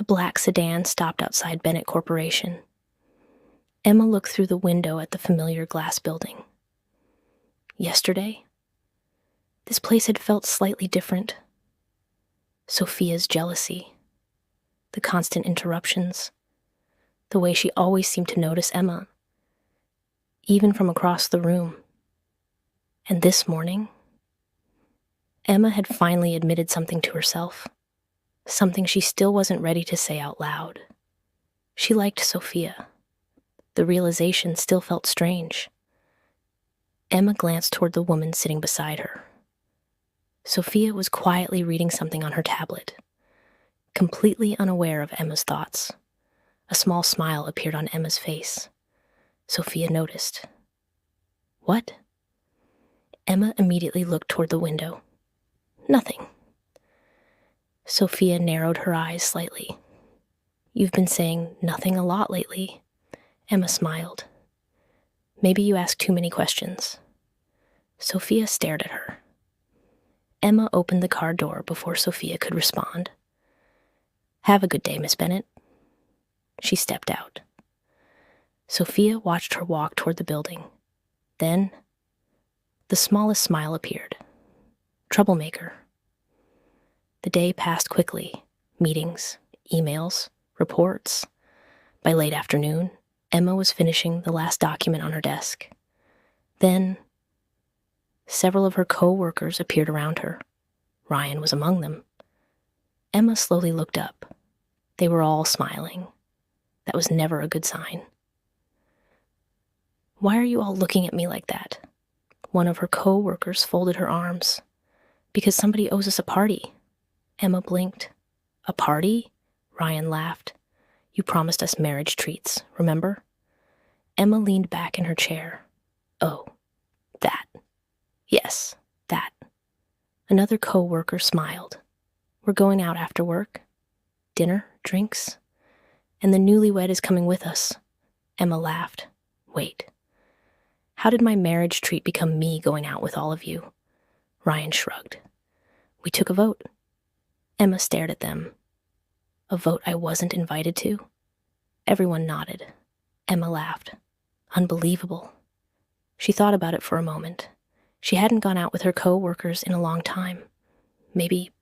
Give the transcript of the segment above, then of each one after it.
The black sedan stopped outside Bennett Corporation. Emma looked through the window at the familiar glass building. Yesterday, this place had felt slightly different. Sophia's jealousy, the constant interruptions, the way she always seemed to notice Emma, even from across the room. And this morning, Emma had finally admitted something to herself, something she still wasn't ready to say out loud. She liked Sophia. The realization still felt strange. Emma glanced toward the woman sitting beside her. Sophia was quietly reading something on her tablet, completely unaware of Emma's thoughts. A small smile appeared on Emma's face. Sophia noticed. What? Emma immediately looked toward the window. Nothing. Sophia narrowed her eyes slightly. You've been saying nothing a lot lately. Emma smiled. Maybe you ask too many questions. Sophia stared at her. Emma opened the car door before Sophia could respond. Have a good day, Miss Bennett. She stepped out. Sophia watched her walk toward the building. Then, the smallest smile appeared. Troublemaker. The day passed quickly. Meetings, emails, reports. By late afternoon, Emma was finishing the last document on her desk. Then, several of her co-workers appeared around her. Ryan was among them. Emma slowly looked up. They were all smiling. That was never a good sign. Why are you all looking at me like that? One of her co-workers folded her arms. Because somebody owes us a party. Emma blinked. A party? Ryan laughed. You promised us marriage treats, remember? Emma leaned back in her chair. Oh, that. Yes, that. Another co-worker smiled. We're going out after work. Dinner, drinks. And the newlywed is coming with us. Emma laughed. Wait. How did my marriage treat become me going out with all of you? Ryan shrugged. We took a vote. Emma stared at them. A vote I wasn't invited to? Everyone nodded. Emma laughed. Unbelievable. She thought about it for a moment. She hadn't gone out with her co-workers in a long time. Maybe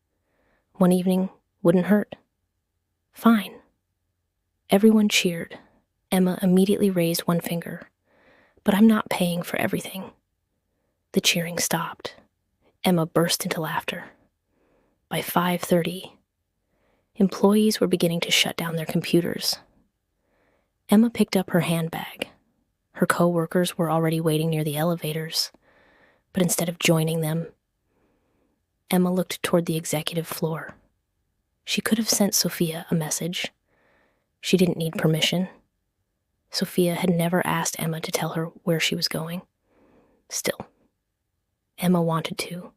one evening wouldn't hurt. Fine. Everyone cheered. Emma immediately raised one finger. But I'm not paying for everything. The cheering stopped. Emma burst into laughter. By 5:30, employees were beginning to shut down their computers. Emma picked up her handbag. Her co-workers were already waiting near the elevators, but instead of joining them, Emma looked toward the executive floor. She could have sent Sophia a message. She didn't need permission. Sophia had never asked Emma to tell her where she was going. Still, Emma wanted to,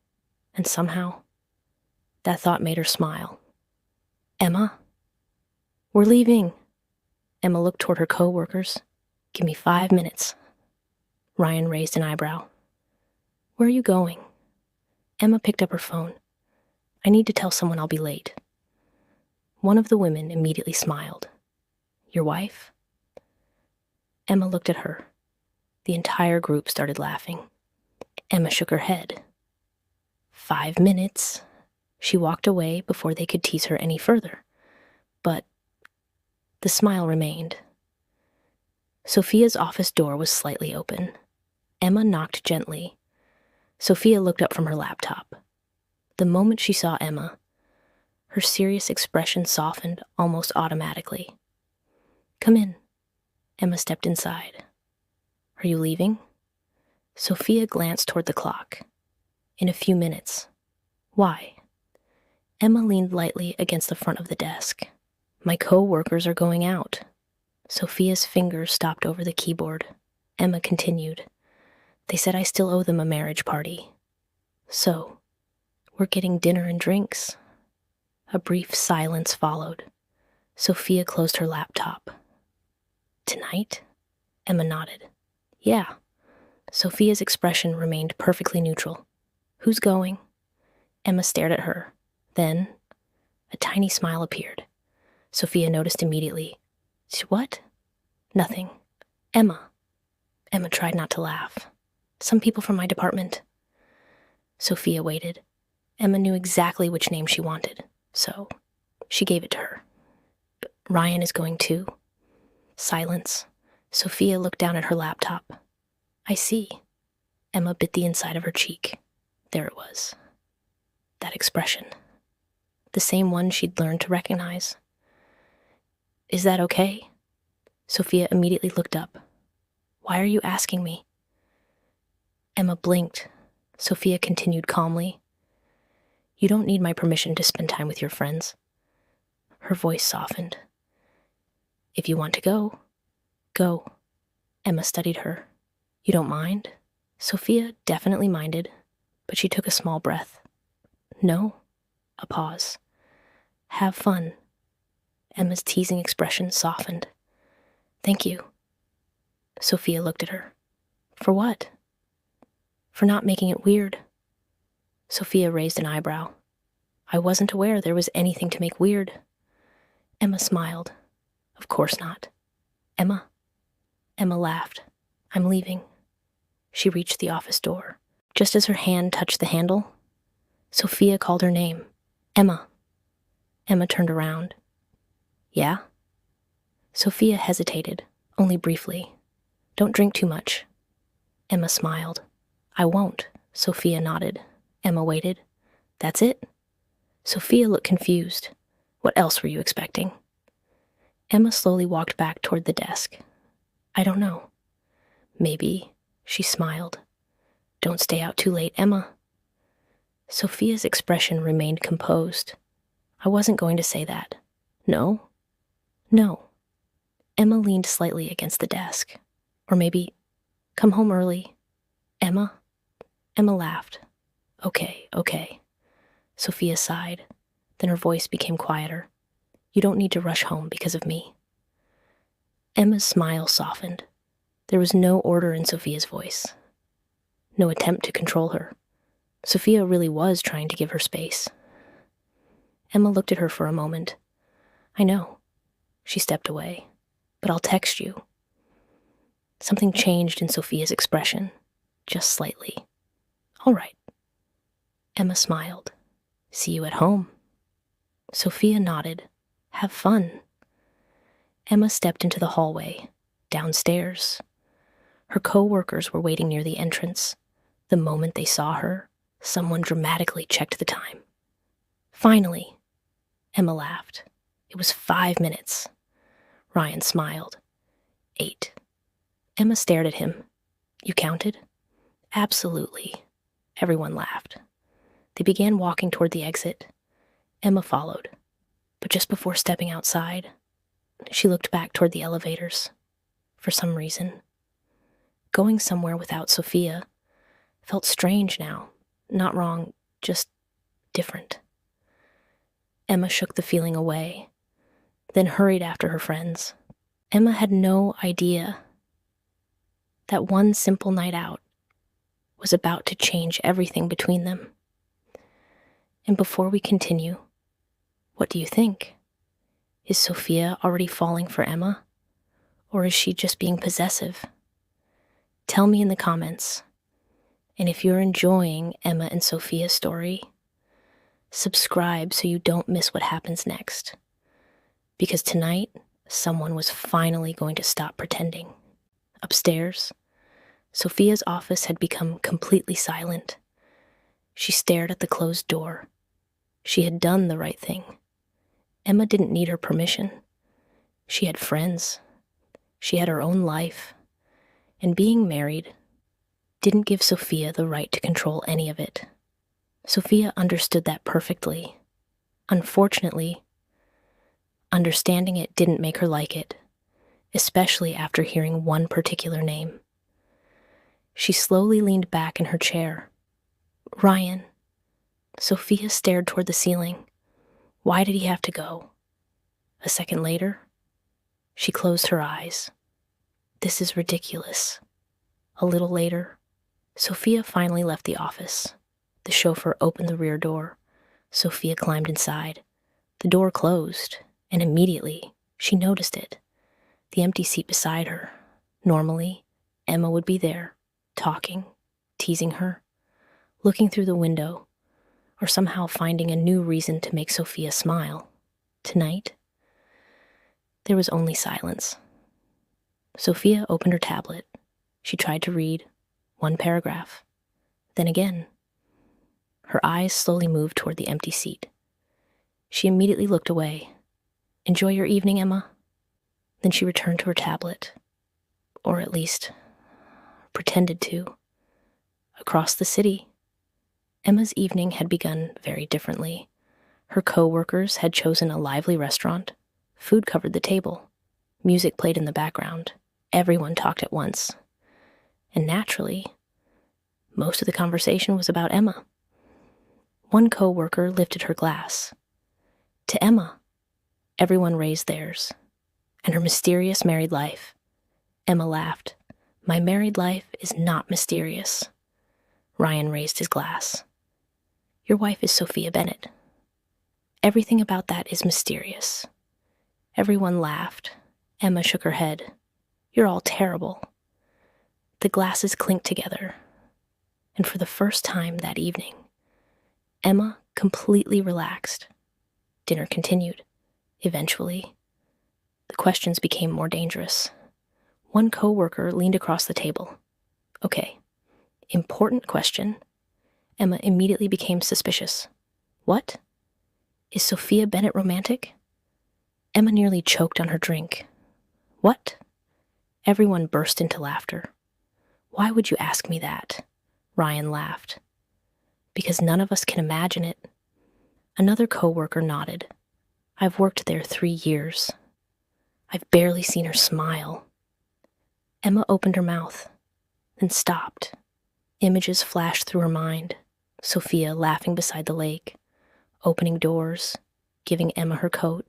and somehow, that thought made her smile. Emma? We're leaving. Emma looked toward her co-workers. Give me 5 minutes. Ryan raised an eyebrow. Where are you going? Emma picked up her phone. I need to tell someone I'll be late. One of the women immediately smiled. Your wife? Emma looked at her. The entire group started laughing. Emma shook her head. 5 minutes. She walked away before they could tease her any further. But the smile remained. Sophia's office door was slightly open. Emma knocked gently. Sophia looked up from her laptop. The moment she saw Emma, her serious expression softened almost automatically. Come in. Emma stepped inside. Are you leaving? Sophia glanced toward the clock. In a few minutes. Why? Emma leaned lightly against the front of the desk. My co-workers are going out. Sophia's fingers stopped over the keyboard. Emma continued. They said I still owe them a marriage party. So, we're getting dinner and drinks. A brief silence followed. Sophia closed her laptop. Tonight? Emma nodded. Yeah. Sophia's expression remained perfectly neutral. Who's going? Emma stared at her. Then, a tiny smile appeared. Sophia noticed immediately. What? Nothing. Emma. Emma tried not to laugh. Some people from my department. Sophia waited. Emma knew exactly which name she wanted, so she gave it to her. But Ryan is going too. Silence. Sophia looked down at her laptop. I see. Emma bit the inside of her cheek. There it was. That expression. The same one she'd learned to recognize. Is that okay? Sophia immediately looked up. Why are you asking me? Emma blinked. Sophia continued calmly. You don't need my permission to spend time with your friends. Her voice softened. If you want to go, go. Emma studied her. You don't mind? Sophia definitely minded, but she took a small breath. No? A pause. Have fun. Emma's teasing expression softened. Thank you. Sophia looked at her. For what? For not making it weird. Sophia raised an eyebrow. I wasn't aware there was anything to make weird. Emma smiled. Of course not. Emma? Emma laughed. I'm leaving. She reached the office door. Just as her hand touched the handle, Sophia called her name. Emma. Emma turned around. Yeah? Sophia hesitated, only briefly. Don't drink too much. Emma smiled. I won't. Sophia nodded. Emma waited. That's it? Sophia looked confused. What else were you expecting? Emma slowly walked back toward the desk. I don't know. Maybe. She smiled. Don't stay out too late, Emma. Sophia's expression remained composed. I wasn't going to say that. No? No. Emma leaned slightly against the desk. Or maybe, come home early. Emma? Emma laughed. Okay. Sophia sighed. Then her voice became quieter. You don't need to rush home because of me. Emma's smile softened. There was no order in Sophia's voice. No attempt to control her. Sophia really was trying to give her space. Emma looked at her for a moment. I know. She stepped away. But I'll text you. Something changed in Sophia's expression, just slightly. All right. Emma smiled. See you at home. Sophia nodded. Have fun. Emma stepped into the hallway, downstairs. Her coworkers were waiting near the entrance. The moment they saw her, someone dramatically checked the time. Finally, Emma laughed. It was 5 minutes. Ryan smiled. 8. Emma stared at him. You counted? Absolutely. Everyone laughed. They began walking toward the exit. Emma followed. But just before stepping outside, she looked back toward the elevators. For some reason. Going somewhere without Sophia felt strange now. Not wrong, just different. Emma shook the feeling away, then hurried after her friends. Emma had no idea that one simple night out was about to change everything between them. And before we continue, what do you think? Is Sophia already falling for Emma? Or is she just being possessive? Tell me in the comments. And if you're enjoying Emma and Sophia's story, subscribe so you don't miss what happens next. Because tonight, someone was finally going to stop pretending. Upstairs, Sophia's office had become completely silent. She stared at the closed door. She had done the right thing. Emma didn't need her permission. She had friends. She had her own life. And being married didn't give Sophia the right to control any of it. Sophia understood that perfectly. Unfortunately, understanding it didn't make her like it, especially after hearing one particular name. She slowly leaned back in her chair. Ryan. Sophia stared toward the ceiling. Why did he have to go? A second later, she closed her eyes. This is ridiculous. A little later, Sophia finally left the office. The chauffeur opened the rear door. Sophia climbed inside. The door closed, and immediately she noticed it. The empty seat beside her. Normally, Emma would be there, talking, teasing her, looking through the window, or somehow finding a new reason to make Sophia smile. Tonight, there was only silence. Sophia opened her tablet. She tried to read one paragraph. Then again. Her eyes slowly moved toward the empty seat. She immediately looked away. "Enjoy your evening, Emma." Then she returned to her tablet. Or at least, pretended to. Across the city, Emma's evening had begun very differently. Her coworkers had chosen a lively restaurant. Food covered the table. Music played in the background. Everyone talked at once. And naturally, most of the conversation was about Emma. One coworker lifted her glass. To Emma. Everyone raised theirs. And her mysterious married life. Emma laughed. "My married life is not mysterious." Ryan raised his glass. "Your wife is Sophia Bennett. Everything about that is mysterious." Everyone laughed. Emma shook her head. "You're all terrible." The glasses clinked together. And for the first time that evening, Emma completely relaxed. Dinner continued. Eventually, the questions became more dangerous. One coworker leaned across the table. "Okay, important question." Emma immediately became suspicious. "What? Is Sophia Bennett romantic?" Emma nearly choked on her drink. "What?" Everyone burst into laughter. "Why would you ask me that?" Ryan laughed. "Because none of us can imagine it." Another coworker nodded. "I've worked there 3 years. I've barely seen her smile." Emma opened her mouth, then stopped. Images flashed through her mind. Sophia laughing beside the lake, opening doors, giving Emma her coat,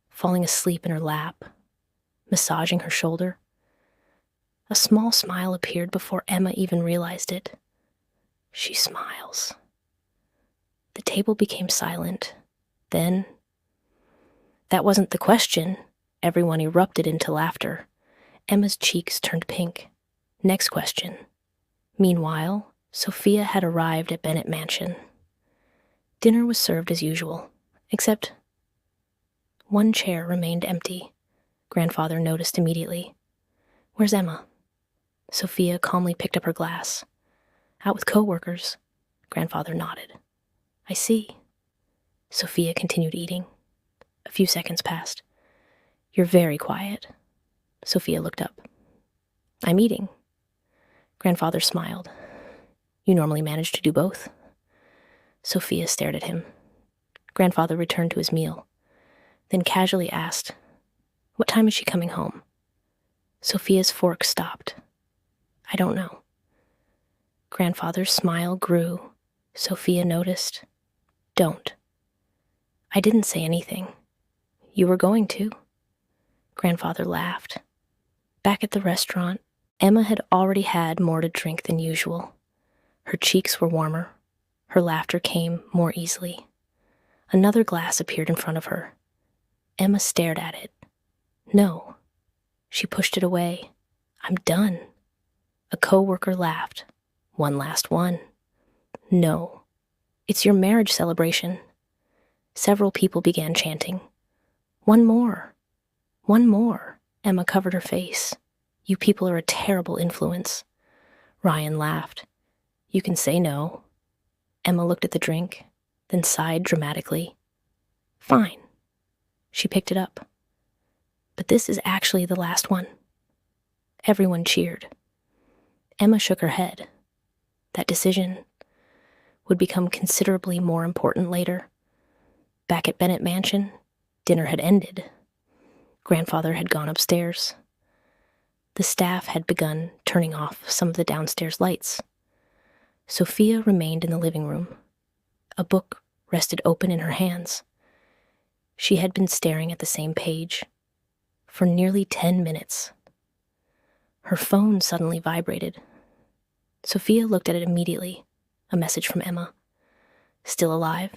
falling asleep in her lap, massaging her shoulder. A small smile appeared before Emma even realized it. She smiles. The table became silent. Then, "That wasn't the question." Everyone erupted into laughter. Emma's cheeks turned pink. "Next question." Meanwhile, Sophia had arrived at Bennett Mansion. Dinner was served as usual, except one chair remained empty. Grandfather noticed immediately. "Where's Emma?" Sophia calmly picked up her glass. "Out with coworkers." Grandfather nodded. "I see." Sophia continued eating. A few seconds passed. "You're very quiet." Sophia looked up. "I'm eating." Grandfather smiled. "You normally manage to do both." Sophia stared at him. Grandfather returned to his meal, then casually asked, "What time is she coming home?" Sophia's fork stopped. "I don't know." Grandfather's smile grew. Sophia noticed. "Don't." "I didn't say anything." "You were going to." Grandfather laughed. Back at the restaurant, Emma had already had more to drink than usual. Her cheeks were warmer. Her laughter came more easily. Another glass appeared in front of her. Emma stared at it. "No." She pushed it away. "I'm done." A coworker laughed. "One last one." "No. It's your marriage celebration." Several people began chanting. "One more. One more." Emma covered her face. "You people are a terrible influence." Ryan laughed. "You can say no." Emma looked at the drink, then sighed dramatically. "Fine." She picked it up. "But this is actually the last one." Everyone cheered. Emma shook her head. That decision would become considerably more important later. Back at Bennett Mansion, dinner had ended. Grandfather had gone upstairs. The staff had begun turning off some of the downstairs lights. Sophia remained in the living room. A book rested open in her hands. She had been staring at the same page for nearly 10 minutes. Her phone suddenly vibrated. Sophia looked at it immediately. A message from Emma. "Still alive?"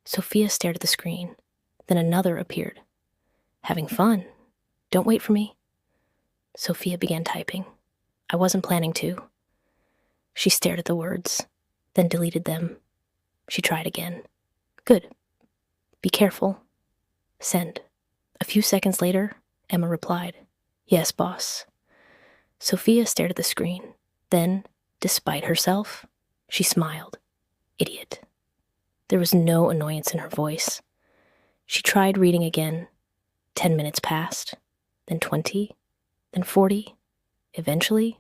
Sophia stared at the screen. Then another appeared. Having fun. Don't wait for me. Sophia began typing. I wasn't planning to. She stared at the words, then deleted them. She tried again. Good. Be careful. Send. A few seconds later, Emma replied, Yes, boss. Sophia stared at the screen. Then, despite herself, she smiled. Idiot. There was no annoyance in her voice. She tried reading again. 10 minutes passed, then 20, then 40. Eventually,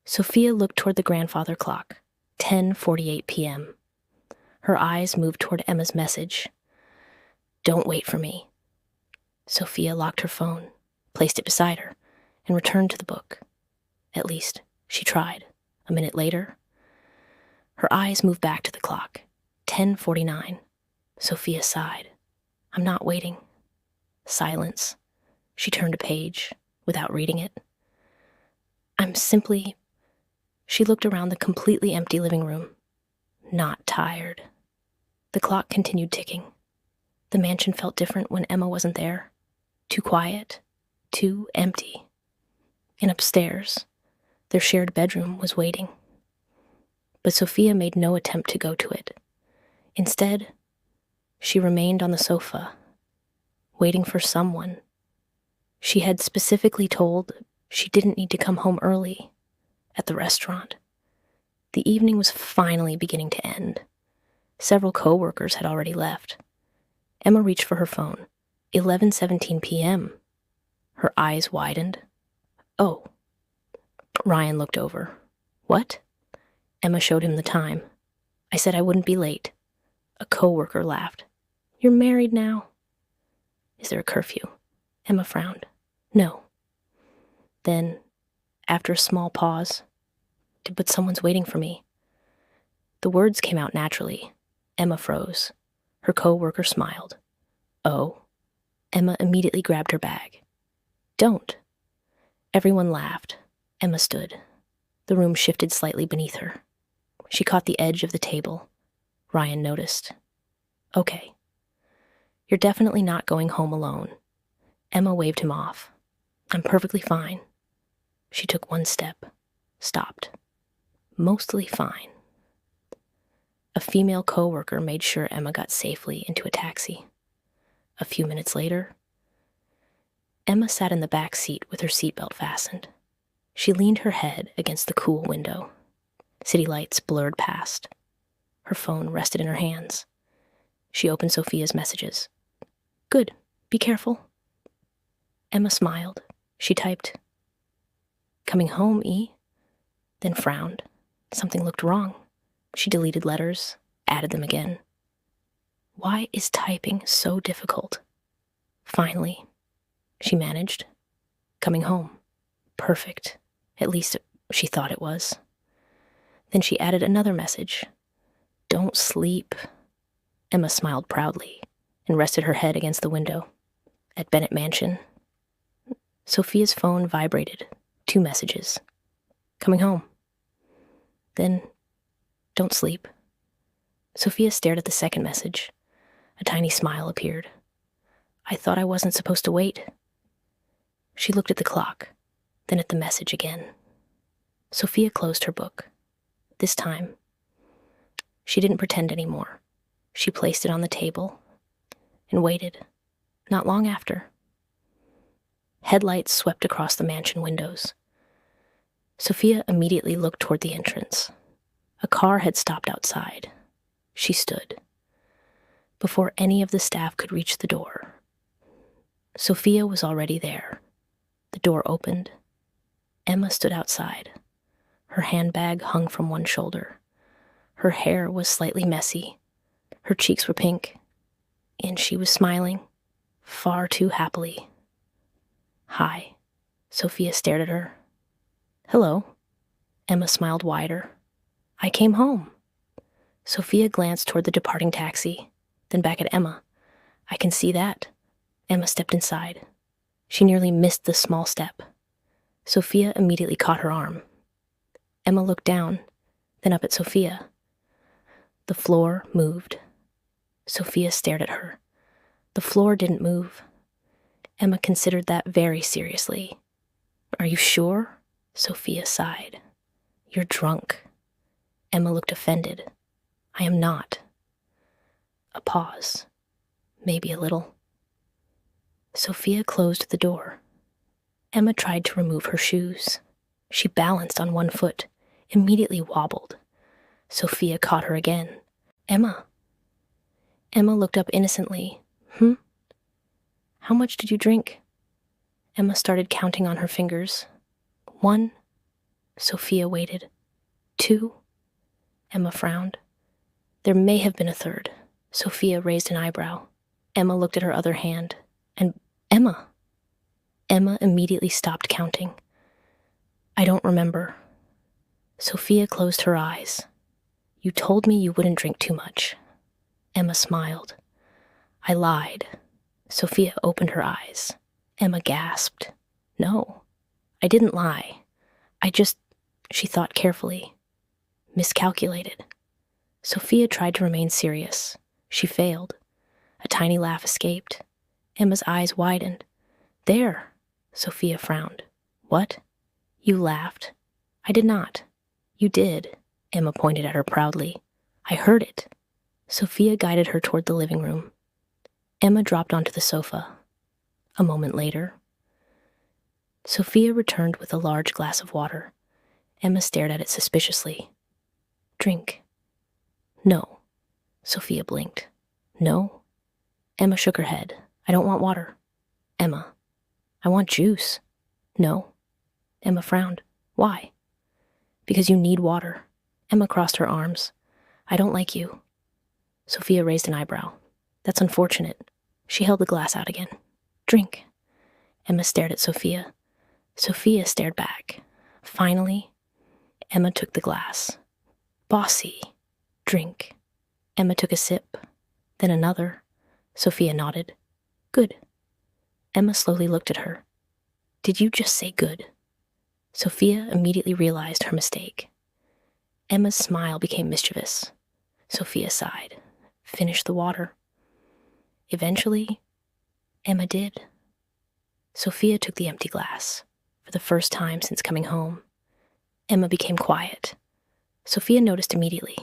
Sophia looked toward the grandfather clock, 10:48 p.m. Her eyes moved toward Emma's message. Don't wait for me. Sophia locked her phone, placed it beside her, and returned to the book. At least, she tried. A minute later, her eyes moved back to the clock, 10:49. Sophia sighed. I'm not waiting. Silence. She turned a page, without reading it. She looked around the completely empty living room. Not tired. The clock continued ticking. The mansion felt different when Emma wasn't there. Too quiet. Too empty. And upstairs, their shared bedroom was waiting. But Sophia made no attempt to go to it. Instead, she remained on the sofa, waiting for someone. She had specifically told she didn't need to come home early at the restaurant. The evening was finally beginning to end. Several coworkers had already left. Emma reached for her phone. 11:17 p.m. Her eyes widened. Oh. Ryan looked over. What? Emma showed him the time. I said I wouldn't be late. A coworker laughed. You're married now? Is there a curfew? Emma frowned. No. Then, after a small pause, but someone's waiting for me. The words came out naturally. Emma froze. Her coworker smiled. Oh. Emma immediately grabbed her bag. Don't. Everyone laughed. Emma stood. The room shifted slightly beneath her. She caught the edge of the table. Ryan noticed. Okay. You're definitely not going home alone. Emma waved him off. I'm perfectly fine. She took one step. Stopped. Mostly fine. A female coworker made sure Emma got safely into a taxi. A few minutes later, Emma sat in the back seat with her seatbelt fastened. She leaned her head against the cool window. City lights blurred past. Her phone rested in her hands. She opened Sophia's messages. Good. Be careful. Emma smiled. She typed, Coming home, E? Then frowned. Something looked wrong. She deleted letters, added them again. Why is typing so difficult? Finally, she managed. Coming home. Perfect. At least she thought it was. Then she added another message. Don't sleep. Emma smiled proudly and rested her head against the window. At Bennett Mansion, Sophia's phone vibrated. 2 messages. Coming home. Then, don't sleep. Sophia stared at the second message. A tiny smile appeared. I thought I wasn't supposed to wait. She looked at the clock, then at the message again. Sophia closed her book. This time, she didn't pretend anymore. She placed it on the table and waited. Not long after, headlights swept across the mansion windows. Sophia immediately looked toward the entrance. A car had stopped outside. She stood. Before any of the staff could reach the door, Sophia was already there. The door opened. Emma stood outside. Her handbag hung from one shoulder. Her hair was slightly messy. Her cheeks were pink. And she was smiling, far too happily. Hi. Sophia stared at her. Hello. Emma smiled wider. I came home. Sophia glanced toward the departing taxi, then back at Emma. I can see that. Emma stepped inside. She nearly missed the small step. Sophia immediately caught her arm. Emma looked down, then up at Sophia. The floor moved. Sophia stared at her. The floor didn't move. Emma considered that very seriously. Are you sure? Sophia sighed. You're drunk. Emma looked offended. I am not. A pause. Maybe a little. Sophia closed the door. Emma tried to remove her shoes. She balanced on one foot, immediately wobbled. Sophia caught her again. Emma. Emma looked up innocently. How much did you drink? Emma started counting on her fingers. 1. Sophia waited. 2. Emma frowned. There may have been a third. Sophia raised an eyebrow. Emma looked at her other hand. And Emma. Emma immediately stopped counting. I don't remember. Sophia closed her eyes. You told me you wouldn't drink too much. Emma smiled. I lied. Sophia opened her eyes. Emma gasped. No, I didn't lie. She thought carefully. Miscalculated. Sophia tried to remain serious. She failed. A tiny laugh escaped. Emma's eyes widened. There, Sophia frowned. What? You laughed. I did not. You did. Emma pointed at her proudly. I heard it. Sophia guided her toward the living room. Emma dropped onto the sofa. A moment later, Sophia returned with a large glass of water. Emma stared at it suspiciously. Drink. No. Sophia blinked. No. Emma shook her head. I don't want water. Emma. I want juice. No. Emma frowned. Why? Because you need water. Emma crossed her arms. I don't like you. Sophia raised an eyebrow. That's unfortunate. She held the glass out again. Drink. Emma stared at Sophia. Sophia stared back. Finally, Emma took the glass. Bossy. Drink. Emma took a sip, then another. Sophia nodded. Good. Emma slowly looked at her. Did you just say good? Sophia immediately realized her mistake. Emma's smile became mischievous. Sophia sighed. Finish the water. Eventually, Emma did. Sophia took the empty glass. For the first time since coming home, Emma became quiet. Sophia noticed immediately.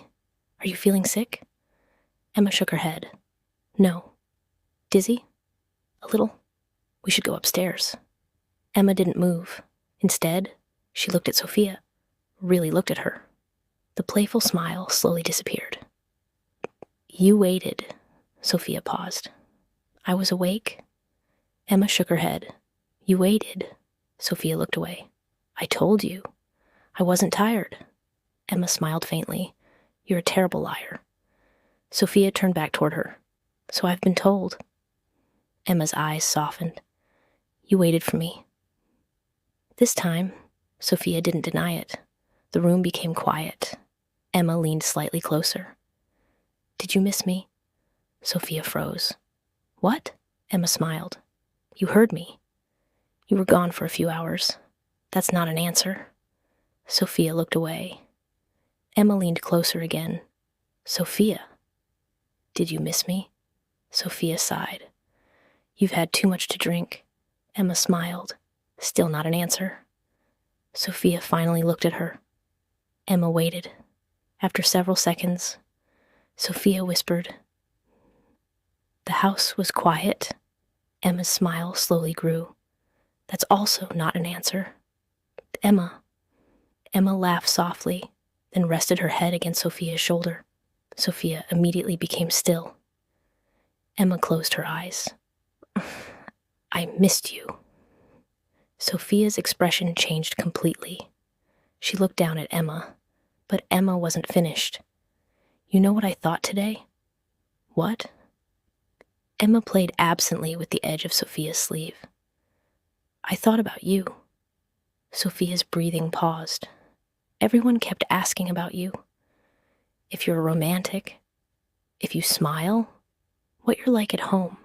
Are you feeling sick? Emma shook her head. No. Dizzy? A little. We should go upstairs. Emma didn't move. Instead, she looked at Sophia. Really looked at her. The playful smile slowly disappeared. You waited. Sophia paused. I was awake. Emma shook her head. You waited. Sophia looked away. I told you. I wasn't tired. Emma smiled faintly. You're a terrible liar. Sophia turned back toward her. So I've been told. Emma's eyes softened. You waited for me. This time, Sophia didn't deny it. The room became quiet. Emma leaned slightly closer. Did you miss me? Sophia froze. What? Emma smiled. You heard me. You were gone for a few hours. That's not an answer. Sophia looked away. Emma leaned closer again. Sophia. Did you miss me? Sophia sighed. You've had too much to drink. Emma smiled. Still not an answer. Sophia finally looked at her. Emma waited. After several seconds, Sophia whispered. The house was quiet. Emma's smile slowly grew. That's also not an answer. Emma. Emma laughed softly, then rested her head against Sophia's shoulder. Sophia immediately became still. Emma closed her eyes. I missed you. Sophia's expression changed completely. She looked down at Emma, but Emma wasn't finished. You know what I thought today? What? Emma played absently with the edge of Sophia's sleeve. I thought about you. Sophia's breathing paused. Everyone kept asking about you. If you're romantic, if you smile, what you're like at home.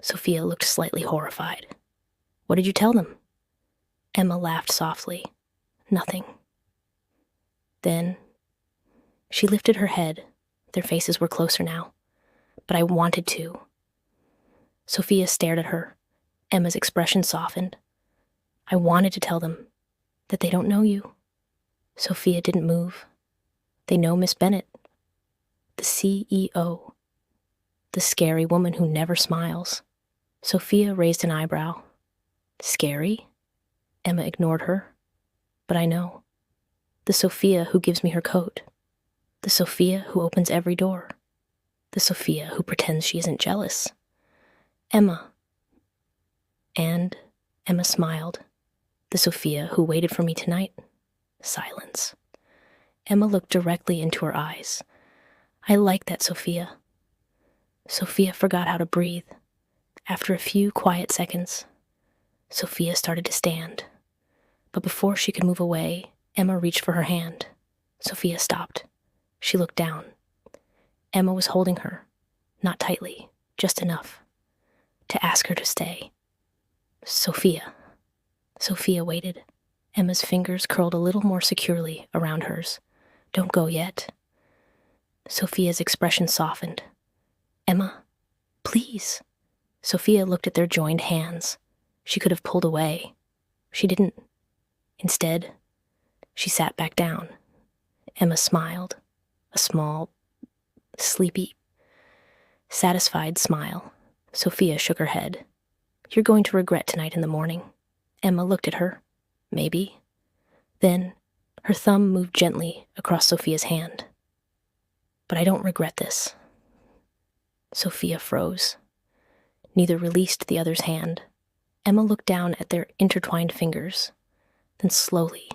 Sophia looked slightly horrified. What did you tell them? Emma laughed softly. Nothing. Then, she lifted her head. Their faces were closer now. But I wanted to. Sophia stared at her. Emma's expression softened. I wanted to tell them that they don't know you. Sophia didn't move. They know Miss Bennett, the CEO, the scary woman who never smiles. Sophia raised an eyebrow. Scary? Emma ignored her. But I know. The Sophia who gives me her coat. The Sophia who opens every door. The Sophia who pretends she isn't jealous. Emma. And Emma smiled. The Sophia who waited for me tonight. Silence. Emma looked directly into her eyes. I like that Sophia. Sophia forgot how to breathe. After a few quiet seconds, Sophia started to stand. But before she could move away, Emma reached for her hand. Sophia stopped. She looked down. Emma was holding her, not tightly, just enough to ask her to stay. Sophia. Sophia waited. Emma's fingers curled a little more securely around hers. Don't go yet. Sophia's expression softened. Emma, please. Sophia looked at their joined hands. She could have pulled away. She didn't. Instead, she sat back down. Emma smiled. A small, sleepy, satisfied smile. Sophia shook her head. You're going to regret tonight in the morning. Emma looked at her. Maybe. Then, her thumb moved gently across Sophia's hand. But I don't regret this. Sophia froze. Neither released the other's hand. Emma looked down at their intertwined fingers, then slowly,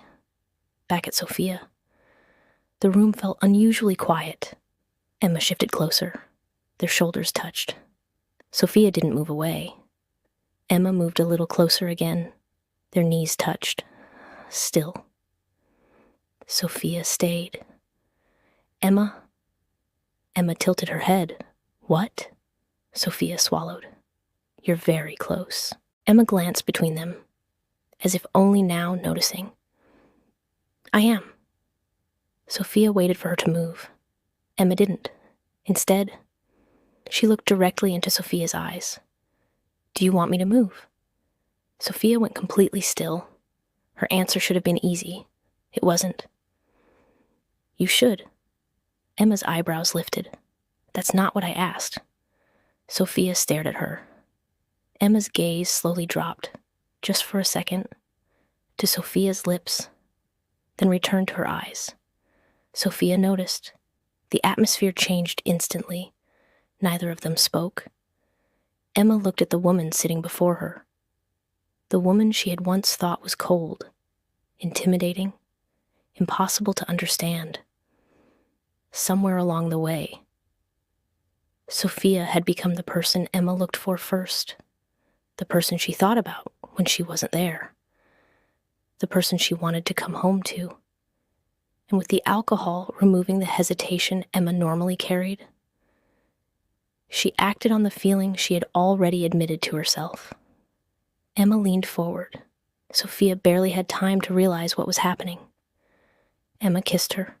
back at Sophia. The room felt unusually quiet. Emma shifted closer. Their shoulders touched. Sophia didn't move away. Emma moved a little closer again. Their knees touched. Still. Sophia stayed. Emma tilted her head. What? Sophia swallowed. You're very close. Emma glanced between them, as if only now noticing. I am. Sophia waited for her to move. Emma didn't. Instead, she looked directly into Sophia's eyes. Do you want me to move? Sophia went completely still. Her answer should have been easy. It wasn't. You should. Emma's eyebrows lifted. That's not what I asked. Sophia stared at her. Emma's gaze slowly dropped, just for a second, to Sophia's lips, then returned to her eyes. Sophia noticed. The atmosphere changed instantly. Neither of them spoke. Emma looked at the woman sitting before her. The woman she had once thought was cold, intimidating, impossible to understand. Somewhere along the way, Sophia had become the person Emma looked for first, the person she thought about when she wasn't there, the person she wanted to come home to. And with the alcohol removing the hesitation Emma normally carried, she acted on the feeling she had already admitted to herself. Emma leaned forward. Sophia barely had time to realize what was happening. Emma kissed her.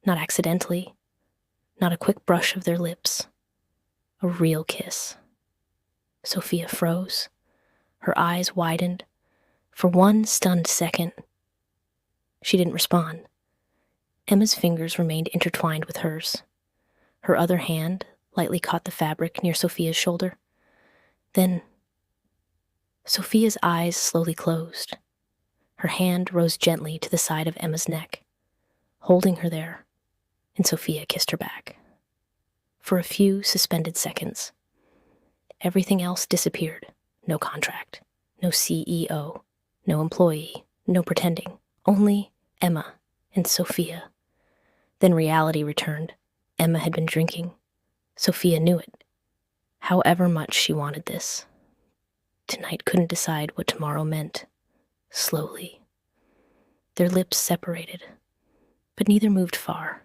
Not accidentally. Not a quick brush of their lips. A real kiss. Sophia froze. Her eyes widened. For one stunned second, she didn't respond. Emma's fingers remained intertwined with hers. Her other hand lightly caught the fabric near Sophia's shoulder. Then, Sophia's eyes slowly closed. Her hand rose gently to the side of Emma's neck, holding her there, and Sophia kissed her back. For a few suspended seconds, everything else disappeared. No contract, no CEO, no employee, no pretending. Only Emma and Sophia. Then reality returned. Emma had been drinking. Sophia knew it. However much she wanted this. Tonight couldn't decide what tomorrow meant. Slowly. Their lips separated, but neither moved far.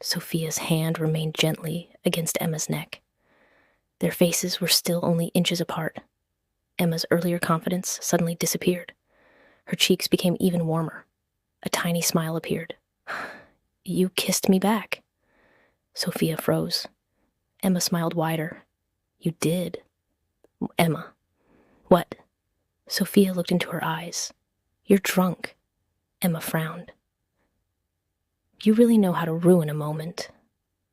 Sophia's hand remained gently against Emma's neck. Their faces were still only inches apart. Emma's earlier confidence suddenly disappeared. Her cheeks became even warmer. A tiny smile appeared. You kissed me back. Sophia froze. Emma smiled wider. You did. Emma. What? Sophia looked into her eyes. You're drunk. Emma frowned. You really know how to ruin a moment.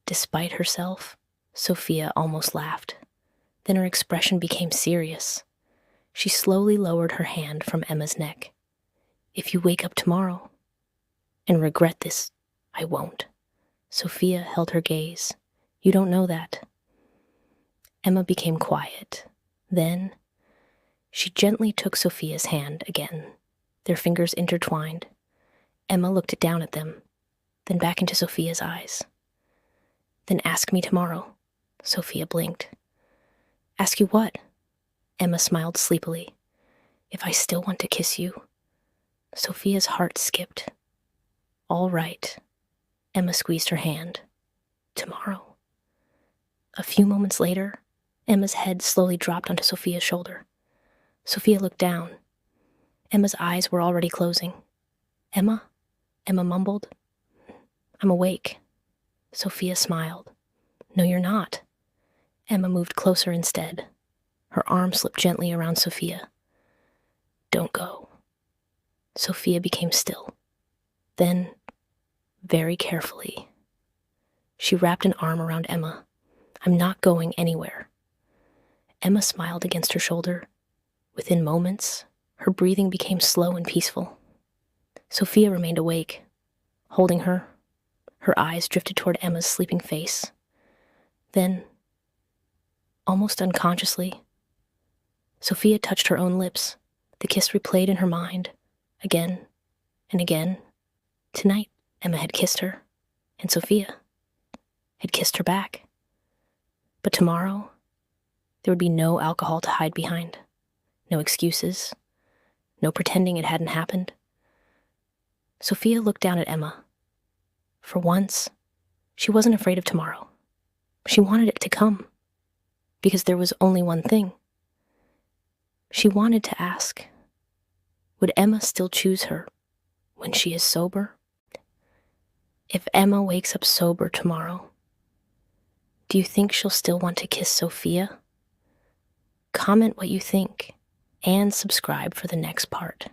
Despite herself, Sophia almost laughed. Then her expression became serious. She slowly lowered her hand from Emma's neck. If you wake up tomorrow and regret this, I won't. Sophia held her gaze. You don't know that. Emma became quiet. Then she gently took Sophia's hand again. Their fingers intertwined. Emma looked down at them, then back into Sophia's eyes. Then ask me tomorrow. Sophia blinked. Ask you what? Emma smiled sleepily. If I still want to kiss you. Sophia's heart skipped. All right. Emma squeezed her hand. Tomorrow. A few moments later, Emma's head slowly dropped onto Sophia's shoulder. Sophia looked down. Emma's eyes were already closing. Emma? Emma mumbled. I'm awake. Sophia smiled. No, you're not. Emma moved closer instead. Her arm slipped gently around Sophia. Don't go. Sophia became still. Then, very carefully, she wrapped an arm around Emma. I'm not going anywhere. Emma smiled against her shoulder. Within moments, her breathing became slow and peaceful. Sophia remained awake. Holding her, her eyes drifted toward Emma's sleeping face. Then, almost unconsciously, Sophia touched her own lips. The kiss replayed in her mind, again and again. Tonight, Emma had kissed her, and Sophia had kissed her back. But tomorrow, there would be no alcohol to hide behind, no excuses, no pretending it hadn't happened. Sophia looked down at Emma. For once, she wasn't afraid of tomorrow. She wanted it to come, because there was only one thing. She wanted to ask, would Emma still choose her when she is sober? If Emma wakes up sober tomorrow, do you think she'll still want to kiss Sophia? Comment what you think and subscribe for the next part.